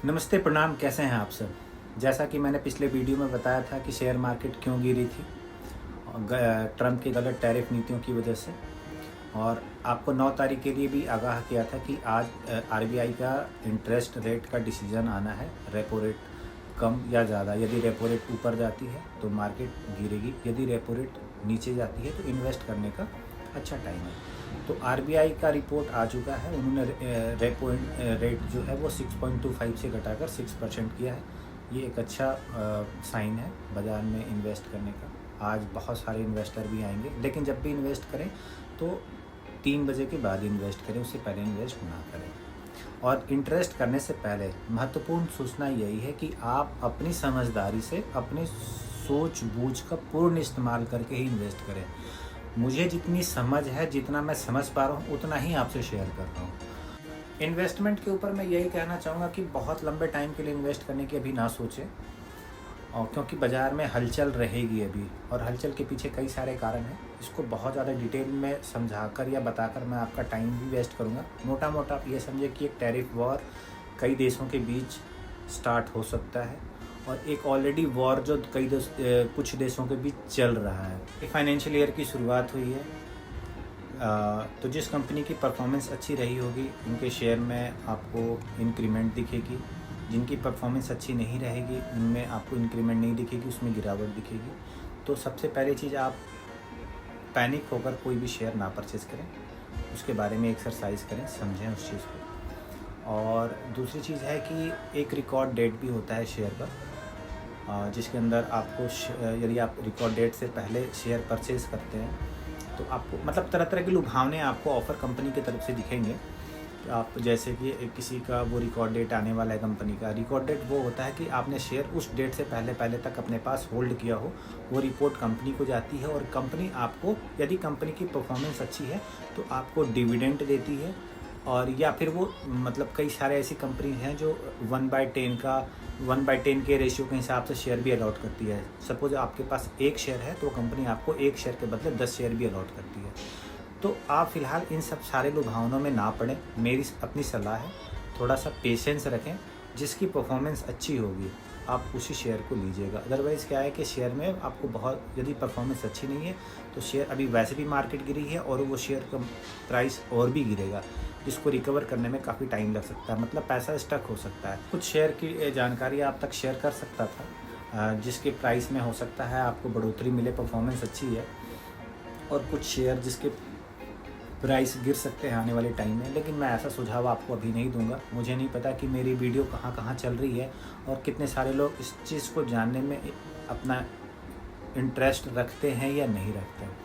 नमस्ते, प्रणाम। कैसे हैं आप सब? जैसा कि मैंने पिछले वीडियो में बताया था कि शेयर मार्केट क्यों गिरी थी ट्रंप की गलत टैरिफ नीतियों की वजह से, और आपको 9 तारीख के लिए भी आगाह किया था कि आज आरबीआई का इंटरेस्ट रेट का डिसीजन आना है। रेपो रेट कम या ज़्यादा, यदि रेपो रेट ऊपर जाती है तो मार्केट गिरेगी, यदि रेपो रेट नीचे जाती है तो इन्वेस्ट करने का अच्छा टाइम है। तो आरबीआई का रिपोर्ट आ चुका है। उन्होंने रेपो रेट जो है वो 6.25 से घटाकर 6% किया है। ये एक अच्छा साइन है बाज़ार में इन्वेस्ट करने का। आज बहुत सारे इन्वेस्टर भी आएंगे, लेकिन जब भी इन्वेस्ट करें तो 3 बजे के बाद इन्वेस्ट करें, उससे पहले इन्वेस्ट ना करें। और इंटरेस्ट करने से पहले महत्वपूर्ण सूचना यही है कि आप अपनी समझदारी से, अपने सोच बूझ का पूर्ण इस्तेमाल करके ही इन्वेस्ट करें। मुझे जितनी समझ है, जितना मैं समझ पा रहा हूँ, उतना ही आपसे शेयर कर रहा हूँ। इन्वेस्टमेंट के ऊपर मैं यही कहना चाहूँगा कि बहुत लंबे टाइम के लिए इन्वेस्ट करने की अभी ना सोचें, और क्योंकि बाज़ार में हलचल रहेगी अभी, और हलचल के पीछे कई सारे कारण हैं। इसको बहुत ज़्यादा डिटेल में समझाकर या बताकर मैं आपका टाइम भी वेस्ट करूँगा। मोटा मोटा आप ये समझे कि एक टैरिफ वॉर कई देशों के बीच स्टार्ट हो सकता है, और एक ऑलरेडी वॉर जो कुछ देशों के बीच चल रहा है। फाइनेंशियल ईयर की शुरुआत हुई है, तो जिस कंपनी की परफॉर्मेंस अच्छी रही होगी उनके शेयर में आपको इंक्रीमेंट दिखेगी। जिनकी परफॉर्मेंस अच्छी नहीं रहेगी उनमें आपको इंक्रीमेंट नहीं दिखेगी, उसमें गिरावट दिखेगी। तो सबसे पहली चीज़, आप पैनिक होकर कोई भी शेयर ना परचेज़ करें, उसके बारे में एक्सरसाइज करें, समझें उस चीज़ को। और दूसरी चीज़ है कि एक रिकॉर्ड डेट भी होता है शेयर पर, जिसके अंदर आपको यदि आप रिकॉर्ड डेट से पहले शेयर परचेज़ करते हैं तो आपको मतलब तरह तरह के लुभावने आपको ऑफ़र कंपनी की तरफ से दिखेंगे। आप जैसे कि किसी का वो रिकॉर्ड डेट आने वाला है, कंपनी का रिकॉर्ड डेट वो होता है कि आपने शेयर उस डेट से पहले तक अपने पास होल्ड किया हो, वो रिपोर्ट कंपनी को जाती है, और कंपनी आपको, यदि कंपनी की परफॉर्मेंस अच्छी है तो आपको डिविडेंड देती है। और या फिर वो मतलब कई सारे ऐसी कंपनी हैं जो 1/10 के रेशियो के हिसाब से शेयर भी अलॉट करती है। सपोज आपके पास 1 शेयर है तो कंपनी आपको 1 शेयर के बदले 10 शेयर भी अलॉट करती है। तो आप फ़िलहाल इन सब सारे लुभावनों में ना पड़ें। मेरी अपनी सलाह है, थोड़ा सा पेशेंस रखें। जिसकी परफॉर्मेंस अच्छी होगी आप उसी शेयर को लीजिएगा। अदरवाइज़ क्या है कि शेयर में आपको बहुत, यदि परफॉर्मेंस अच्छी नहीं है तो शेयर, अभी वैसे भी मार्केट गिरी है और वो शेयर का प्राइस और भी गिरेगा, जिसको रिकवर करने में काफ़ी टाइम लग सकता है, मतलब पैसा स्टक हो सकता है। कुछ शेयर की जानकारी आप तक शेयर कर सकता था, जिसके प्राइस में हो सकता है आपको बढ़ोतरी मिले, परफॉर्मेंस अच्छी है, और कुछ शेयर जिसके प्राइस गिर सकते हैं आने वाले टाइम में। लेकिन मैं ऐसा सुझाव आपको अभी नहीं दूंगा। मुझे नहीं पता कि मेरी वीडियो कहाँ कहाँ चल रही है और कितने सारे लोग इस चीज़ को जानने में अपना इंटरेस्ट रखते हैं या नहीं रखते हैं।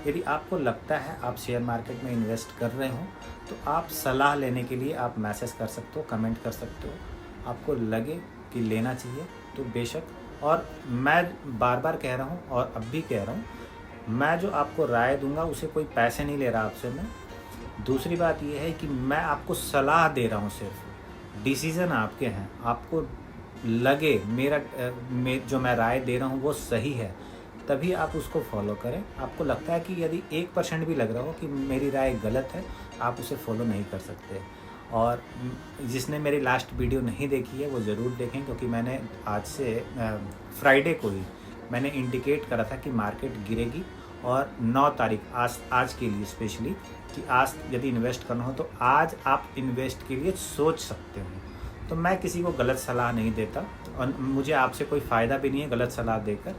यदि आपको लगता है आप शेयर मार्केट में इन्वेस्ट कर रहे हो तो आप सलाह लेने के लिए आप मैसेज कर सकते हो, कमेंट कर सकते हो। आपको लगे कि लेना चाहिए तो बेशक, और मैं बार बार कह रहा हूँ और अब भी कह रहा हूँ, मैं जो आपको राय दूंगा उसे कोई पैसे नहीं ले रहा आपसे मैं। दूसरी बात यह है कि मैं आपको सलाह दे रहा हूँ, सिर्फ डिसीज़न आपके हैं। आपको लगे जो मैं राय दे रहा हूँ वो सही है, तभी आप उसको फॉलो करें। आपको लगता है कि यदि 1% भी लग रहा हो कि मेरी राय गलत है, आप उसे फॉलो नहीं कर सकते। और जिसने मेरी लास्ट वीडियो नहीं देखी है वो ज़रूर देखें, क्योंकि मैंने आज से फ्राइडे को ही मैंने इंडिकेट करा था कि मार्केट गिरेगी, और 9 तारीख आज के लिए स्पेशली, कि आज यदि इन्वेस्ट करना हो तो आज आप इन्वेस्ट के लिए सोच सकते हो। तो मैं किसी को गलत सलाह नहीं देता, और मुझे आपसे कोई फ़ायदा भी नहीं है गलत सलाह देकर।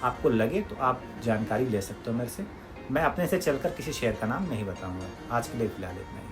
आपको लगे तो आप जानकारी ले सकते हो मेरे से। मैं अपने से चलकर किसी शेयर का नाम नहीं बताऊंगा। आज के लिए फ़िलहाल इतना ही।